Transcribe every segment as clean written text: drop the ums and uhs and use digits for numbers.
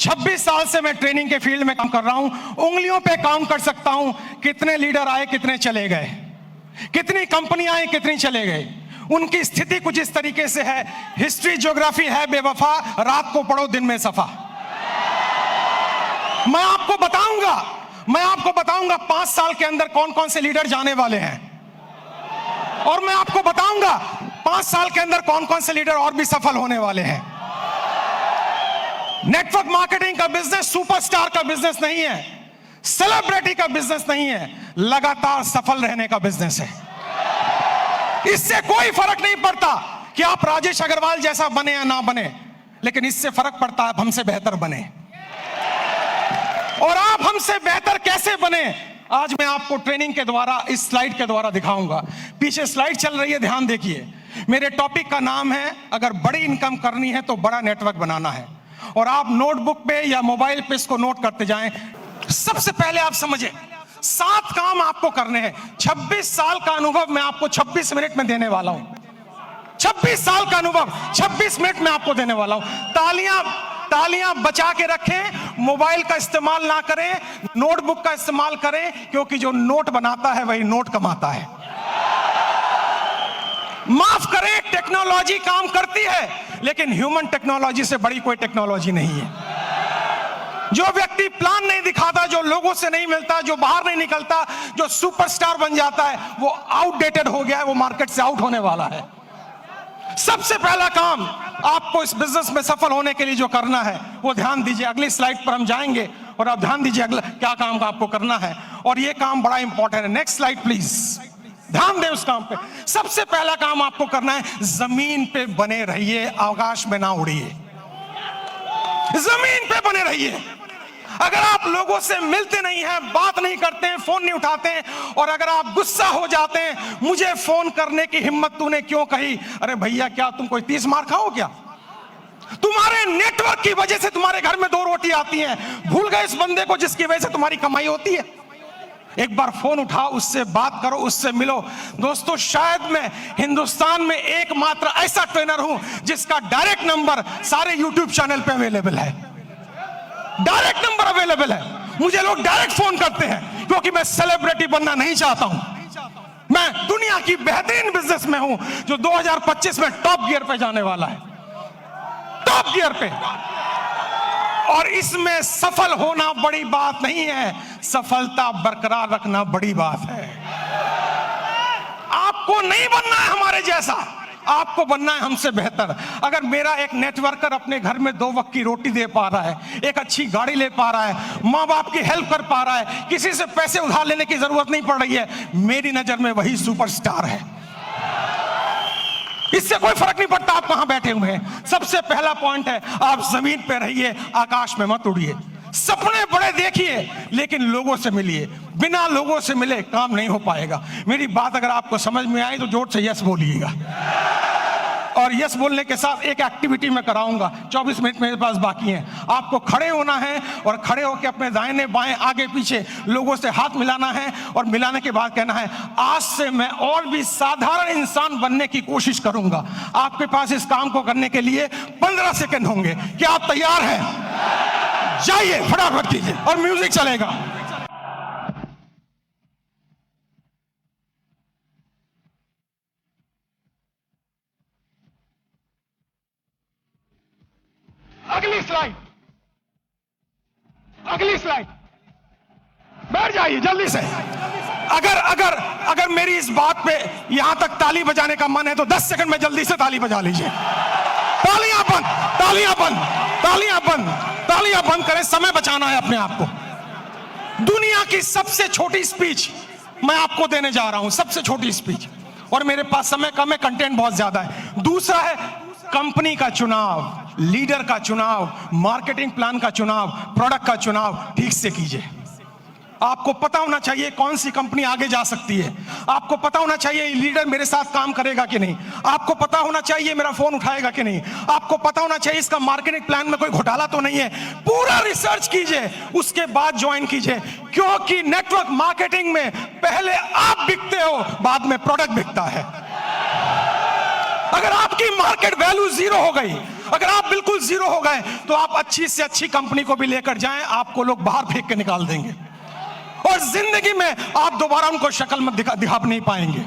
26 साल से मैं ट्रेनिंग के फील्ड में काम कर रहा हूं। उंगलियों पे काउंट कर सकता हूं कितने लीडर आए, कितने चले गए, कितनी कंपनियां आई, कितनी चले गए। उनकी स्थिति कुछ इस तरीके से है, हिस्ट्री ज्योग्राफी है बेवफा, रात को पढ़ो दिन में सफा। मैं आपको बताऊंगा 5 साल के अंदर कौन कौन से लीडर जाने वाले हैं, और मैं आपको बताऊंगा 5 साल के अंदर कौन कौन से लीडर और भी सफल होने वाले हैं। नेटवर्क मार्केटिंग का बिजनेस सुपरस्टार का बिजनेस नहीं है, सेलिब्रिटी का बिजनेस नहीं है, लगातार सफल रहने का बिजनेस है। इससे कोई फर्क नहीं पड़ता कि आप राजेश अग्रवाल जैसा बने या ना बने, लेकिन इससे फर्क पड़ता है आप हमसे बेहतर बने। और आप हमसे बेहतर कैसे बने, आज मैं आपको ट्रेनिंग के द्वारा, इस स्लाइड के द्वारा दिखाऊंगा। पीछे स्लाइड चल रही है, ध्यान देखिए। मेरे टॉपिक का नाम है, अगर बड़ी इनकम करनी है तो बड़ा नेटवर्क बनाना है। और आप नोटबुक पे या मोबाइल पे इसको नोट करते जाएं। सबसे पहले आप समझें 7 काम आपको करने हैं। 26 साल का अनुभव मैं आपको 26 मिनट में देने वाला हूं। 26 साल का अनुभव 26 मिनट में आपको देने वाला हूं। तालियां बचा के रखें, मोबाइल का इस्तेमाल ना करें, नोटबुक का इस्तेमाल करें, क्योंकि जो नोट बनाता है वही नोट कमाता है। माफ करें, टेक्नोलॉजी काम करती है, लेकिन ह्यूमन टेक्नोलॉजी से बड़ी कोई टेक्नोलॉजी नहीं है। जो व्यक्ति प्लान नहीं दिखाता, जो लोगों से नहीं मिलता, जो बाहर नहीं निकलता, जो सुपरस्टार बन जाता है, वो आउटडेटेड हो गया है, वो मार्केट से आउट होने वाला है। सबसे पहला काम आपको इस बिजनेस में सफल होने के लिए जो करना है वो ध्यान दीजिए। अगली स्लाइड पर हम जाएंगे और आप ध्यान दीजिए अगला क्या काम का आपको करना है, और ये काम बड़ा इंपॉर्टेंट है। नेक्स्ट स्लाइड प्लीज, ध्यान दें उस काम पे। सबसे पहला काम आपको करना है, जमीन पे बने रहिए, आकाश में ना उड़िए। जमीन पे बने रहिए। अगर आप लोगों से मिलते नहीं हैं, बात नहीं करते हैं, फोन नहीं उठाते हैं, और अगर आप गुस्सा हो जाते हैं, मुझे फोन करने की हिम्मत तूने क्यों कही, अरे भैया क्या तुम कोई 30 मार खाओ क्या? तुम्हारे नेटवर्क की वजह से तुम्हारे घर में 2 रोटी आती हैं। भूल गए इस बंदे को जिसकी वजह से तुम्हारी कमाई होती है? एक बार फोन उठाओ, उससे बात करो, उससे मिलो। दोस्तों, शायद मैं हिंदुस्तान में एकमात्र ऐसा ट्रेनर हूं जिसका डायरेक्ट नंबर सारे यूट्यूब चैनल पे अवेलेबल है। डायरेक्ट नंबर अवेलेबल है। मुझे लोग डायरेक्ट फोन करते हैं, क्योंकि मैं सेलिब्रिटी बनना नहीं चाहता हूं। मैं दुनिया की बेहतरीन बिजनेस में हूं जो 2025 में टॉप गियर पे जाने वाला है, टॉप गियर पे। और इसमें सफल होना बड़ी बात नहीं है, सफलता बरकरार रखना बड़ी बात है। आपको नहीं बनना है हमारे जैसा, आपको बनना है हमसे बेहतर। अगर मेरा एक नेटवर्कर अपने घर में 2 वक्त की रोटी दे पा रहा है, एक अच्छी गाड़ी ले पा रहा है, माँ बाप की हेल्प कर पा रहा है, किसी से पैसे उधार लेने की जरूरत नहीं पड़ रही है, मेरी नजर में वही सुपरस्टार है। इससे कोई फर्क नहीं पड़ता आप कहां बैठे हुए हैं। सबसे पहला पॉइंट है, आप जमीन पे रहिए, आकाश में मत उड़िए। सपने बड़े देखिए, लेकिन लोगों से मिलिए। बिना लोगों से मिले काम नहीं हो पाएगा। मेरी बात अगर आपको समझ में आई तो जोर से यस बोलिएगा। और यस बोलने के साथ एक एक्टिविटी मैं कराऊंगा। 24 मिनट मेरे पास बाकी हैं। आपको खड़े होना है और खड़े होकर अपने दाहिने बाएं आगे पीछे लोगों से हाथ मिलाना है, और मिलाने के बाद कहना है, आज से मैं और भी साधारण इंसान बनने की कोशिश करूंगा। आपके पास इस काम को करने के लिए 15 सेकंड होंगे। क्या आप तैयार हैं? जाइए, फटाफट कीजिए, और म्यूजिक चलेगा। अगली स्लाइड, बैठ जाइए जल्दी से। अगर मेरी इस बात पे यहां तक ताली बजाने का मन है तो 10 सेकंड में जल्दी से ताली बजा लीजिए। तालियां बंद, तालियां बंद, तालियां बंद, तालियां बंद करें। समय बचाना है अपने आप को। दुनिया की सबसे छोटी स्पीच मैं आपको देने जा रहा हूं, सबसे छोटी स्पीच, और मेरे पास समय कम है, कंटेंट बहुत ज्यादा है। दूसरा है कंपनी का चुनाव, लीडर का चुनाव, मार्केटिंग प्लान का चुनाव, प्रोडक्ट का चुनाव ठीक से कीजिए। आपको पता होना चाहिए कौन सी कंपनी आगे जा सकती है। आपको पता होना चाहिए लीडर मेरे साथ काम करेगा कि नहीं। आपको पता होना चाहिए मेरा फोन उठाएगा कि नहीं। आपको पता होना चाहिए इसका मार्केटिंग प्लान में कोई घोटाला तो नहीं है। पूरा रिसर्च कीजिए, उसके बाद ज्वाइन कीजिए, क्योंकि नेटवर्क मार्केटिंग में पहले आप बिकते हो, बाद में प्रोडक्ट बिकता है। अगर आपकी मार्केट वैल्यू 0 हो गई, अगर आप बिल्कुल जीरो हो गए तो आप अच्छी से अच्छी कंपनी को भी लेकर जाएं, आपको लोग बाहर फेंक के निकाल देंगे और जिंदगी में आप दोबारा उनको शक्ल में दिखा नहीं पाएंगे।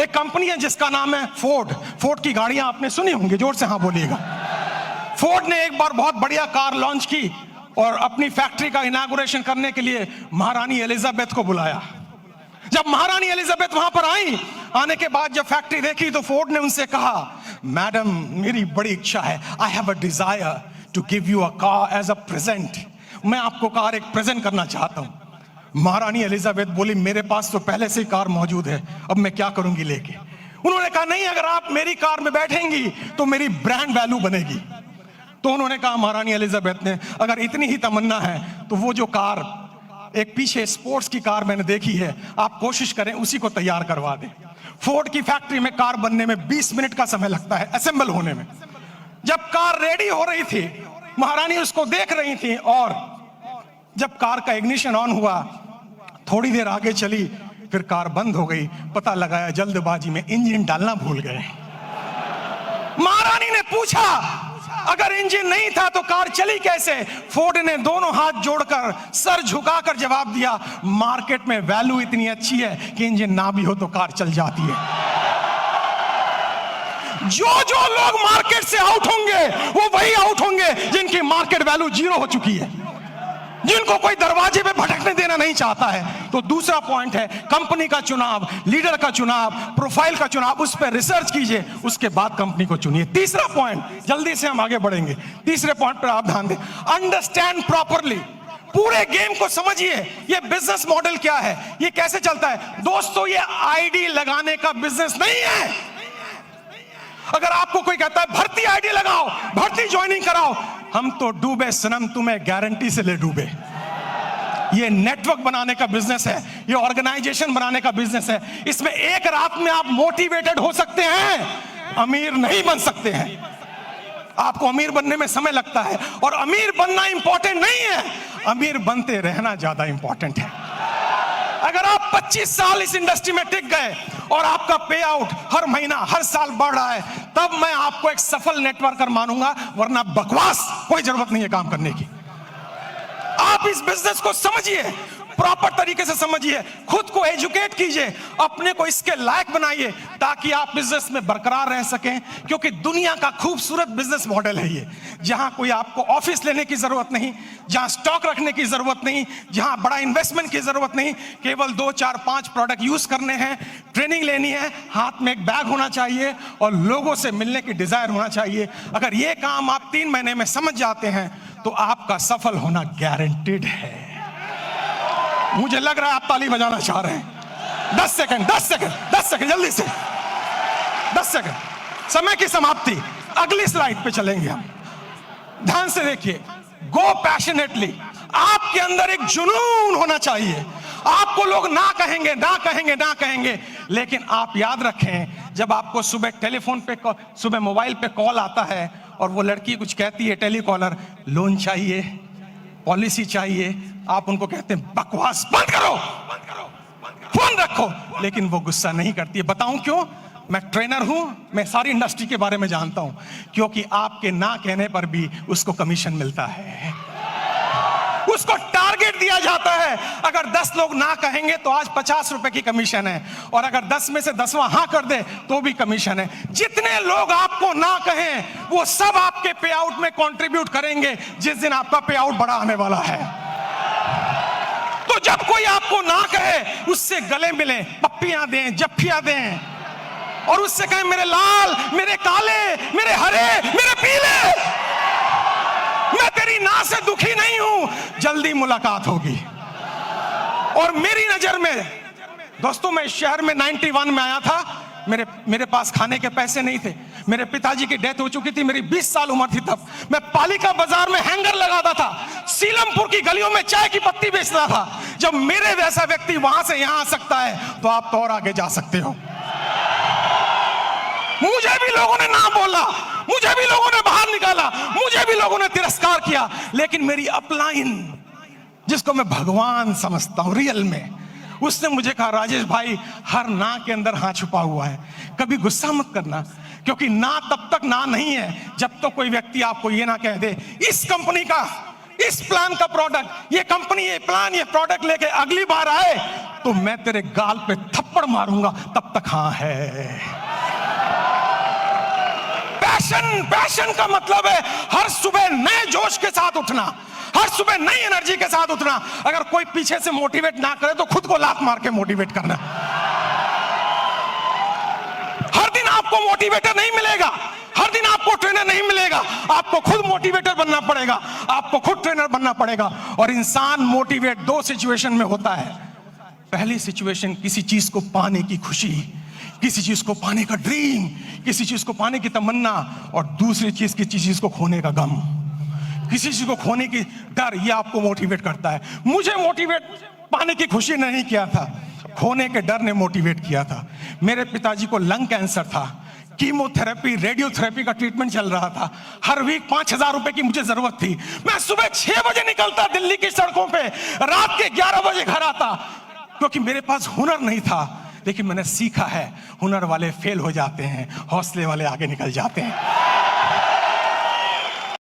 एक कंपनी है जिसका नाम है फोर्ड। फोर्ड की गाड़ियां आपने सुनी होंगी, जोर से हाँ बोलिएगा। फोर्ड ने एक बार बहुत बढ़िया कार लॉन्च की और अपनी फैक्ट्री का इनॉग्रेशन करने के लिए महारानी एलिजाबेथ को बुलाया। जब महारानी एलिजाबेथ वहां पर आई, आने के बाद जब फैक्ट्री देखी तो फोर्ड ने उनसे कहा, मैडम मेरी बड़ी इच्छा है, I have a desire to give you a car as a present. मैं आपको कार एक प्रेजेंट करना चाहता हूं। महारानी एलिजाबेथ बोली, मेरे पास तो पहले से ही कार मौजूद है, अब मैं क्या करूंगी लेके। उन्होंने कहा, नहीं, अगर आप मेरी कार में बैठेंगी तो मेरी ब्रांड वैल्यू बनेगी। तो उन्होंने कहा, महारानी एलिजाबेथ ने, अगर इतनी ही तमन्ना है तो वो जो कार एक पीछे स्पोर्ट्स की कार मैंने देखी है, आप कोशिश करें उसी को तैयार करवा दें। फोर्ड की फैक्ट्री में कार बनने में 20 मिनट का समय लगता है, असेंबल होने में। जब कार रेडी हो रही थी, महारानी उसको देख रही थी और जब कार का इग्निशन ऑन हुआ, थोड़ी देर आगे चली, फिर कार बंद हो गई। पता लगाया जल्दबाजी में इंजन डालना भूल गए। महारानी ने पूछा, अगर इंजन नहीं था तो कार चली कैसे? फोर्ड ने दोनों हाथ जोड़कर सर झुकाकर जवाब दिया, मार्केट में वैल्यू इतनी अच्छी है कि इंजन ना भी हो तो कार चल जाती है। जो लोग मार्केट से आउट होंगे वो वही आउट होंगे जिनकी मार्केट वैल्यू जीरो हो चुकी है, जिनको कोई दरवाजे पे भटकने देना नहीं चाहता है। तो दूसरा पॉइंट है कंपनी का चुनाव, लीडर का चुनाव, प्रोफाइल का चुनाव, उस पर रिसर्च कीजिए, उसके बाद कंपनी को चुनिए। तीसरा पॉइंट, जल्दी से हम आगे बढ़ेंगे, तीसरे पॉइंट पर आप ध्यान दें, अंडरस्टैंड प्रॉपरली। पूरे गेम को समझिए, ये बिजनेस मॉडल क्या है, ये कैसे चलता है। दोस्तों, ये आईडी लगाने का बिजनेस नहीं है। अगर आपको कोई कहता है भर्ती आईडी लगाओ, भर्ती ज्वाइनिंग कराओ, हम तो डूबे सनम, तुम्हें गारंटी से ले डूबे। ये नेटवर्क बनाने का बिजनेस है, ये ऑर्गेनाइजेशन बनाने का बिजनेस है। इसमें एक रात में आप मोटिवेटेड हो सकते हैं, अमीर नहीं बन सकते हैं। आपको अमीर बनने में समय लगता है और अमीर बनना इंपॉर्टेंट नहीं है, अमीर बनते रहना ज्यादा इंपॉर्टेंट है। अगर आप 25 साल इस इंडस्ट्री में टिक गए और आपका पे आउट हर महीना हर साल बढ़ रहा है, तब मैं आपको एक सफल नेटवर्कर मानूंगा, वरना बकवास कोई जरूरत नहीं है काम करने की। आप इस बिजनेस को समझिए, प्रॉपर तरीके से समझिए, खुद को एजुकेट कीजिए, अपने को इसके लायक बनाइए ताकि आप बिजनेस में बरकरार रह सकें। क्योंकि दुनिया का खूबसूरत बिजनेस मॉडल है ये, जहां कोई आपको ऑफिस लेने की जरूरत नहीं, जहां स्टॉक रखने की जरूरत नहीं, जहां बड़ा इन्वेस्टमेंट की जरूरत नहीं, केवल 2, 4, 5 प्रोडक्ट यूज करने हैं, ट्रेनिंग लेनी है, हाथ में एक बैग होना चाहिए और लोगों से मिलने की डिजायर होना चाहिए। अगर ये काम आप 3 महीने में समझ जाते हैं तो आपका सफल होना गारंटीड है। मुझे लग रहा है आप ताली बजाना चाह रहे हैं। 10 सेकंड जल्दी से, 10 सेकंड, समय की समाप्ति। अगली स्लाइड पे चलेंगे हम, ध्यान से देखिए। गो पैशनेटली, आपके अंदर एक जुनून होना चाहिए। आपको लोग ना कहेंगे, लेकिन आप याद रखें, जब आपको सुबह टेलीफोन पे, सुबह मोबाइल पे कॉल आता है और वो लड़की कुछ कहती है, टेलीकॉलर, लोन चाहिए, पॉलिसी चाहिए, आप उनको कहते हैं बकवास बंद करो, फोन रखो, लेकिन वो गुस्सा नहीं करती है। बताऊं क्यों? मैं ट्रेनर हूं, मैं सारी इंडस्ट्री के बारे में जानता हूं। क्योंकि आपके ना कहने पर भी उसको कमीशन मिलता है, उसको टारगेट दिया जाता है। अगर 10 लोग ना कहेंगे तो आज 50 रुपए की कमीशन है, और अगर 10 में से 10वां हाँ कर दे तो भी कमीशन है। जितने लोग आपको ना कहें वो सब आपके पे आउट में कंट्रीब्यूट करेंगे जिस दिन आपका पे आउट बड़ा आने वाला है। तो जब कोई आपको ना कहे, उससे गले मिलें, पप्पियां दें, जफ्फियां दें, और उससे कहें मेरे लाल, मेरे काले, मेरे हरे, मेरे पीले, मैं तेरी ना से दुखी नहीं हूं, जल्दी मुलाकात होगी। और मेरी नजर में दोस्तों, मैं इस शहर में 91 में आया था, मेरे पास खाने के पैसे नहीं थे, मेरे पिताजी की डेथ हो चुकी थी, मेरी 20 साल उम्र थी तब। मैं पालिका बाजार में हैंगर लगाता था, सीलमपुर की गलियों में चाय की पत्ती बेचता था। जब मेरे जैसा व्यक्ति वहां से यहां आ सकता है तो आप तो और आगे जा सकते हो। मुझे भी लोगों ने ना बोला, मुझे भी लोगों ने बाहर निकाला, मुझे भी लोगों ने तिरस्कार किया, लेकिन मेरी अपलाइन, जिसको मैं भगवान समझता हूं रियल में, उसने मुझे कहा, राजेश भाई, हर ना के अंदर हाँ छुपा हुआ है, कभी गुस्सा मत करना, क्योंकि ना तब तक ना नहीं है जब तो कोई व्यक्ति आपको ये ना कह दे, इस कंपनी का, इस प्लान का प्रोडक्ट, ये कंपनी, ये प्लान, ये प्रोडक्ट लेके अगली बार आए तो मैं तेरे गाल पे थप्पड़ मारूंगा, तब तक हाँ है। पैशन का मतलब है हर सुबह नए जोश के साथ उठना, हर सुबह नई एनर्जी के साथ उठना। अगर कोई पीछे से मोटिवेट ना करे तो खुद को लात मार के मोटिवेट करना। हर दिन आपको मोटिवेटर नहीं मिलेगा, हर दिन आपको ट्रेनर नहीं मिलेगा, आपको खुद मोटिवेटर बनना पड़ेगा, आपको खुद ट्रेनर बनना पड़ेगा। और इंसान मोटिवेट दो सिचुएशन में होता है। पहली सिचुएशन, किसी चीज को पाने की खुशी, किसी चीज को पाने का ड्रीम, किसी चीज को पाने की तमन्ना, और दूसरी चीज किसी चीज को खोने का गम, किसी चीज को खोने की डर, ये आपको मोटिवेट करता है। मुझे मोटिवेट पाने की खुशी ने नहीं किया था, खोने के डर ने मोटिवेट किया था। मेरे पिताजी को लंग कैंसर था, कीमोथेरेपी, रेडियोथेरेपी का ट्रीटमेंट चल रहा था, हर वीक 5,000 रुपए की मुझे जरूरत थी। मैं सुबह 6 बजे निकलता दिल्ली की सड़कों पे, रात के 11 बजे घर आता, क्योंकि मेरे पास हुनर नहीं था। लेकिन मैंने सीखा है, हुनर वाले फेल हो जाते हैं, हौसले वाले आगे निकल जाते हैं।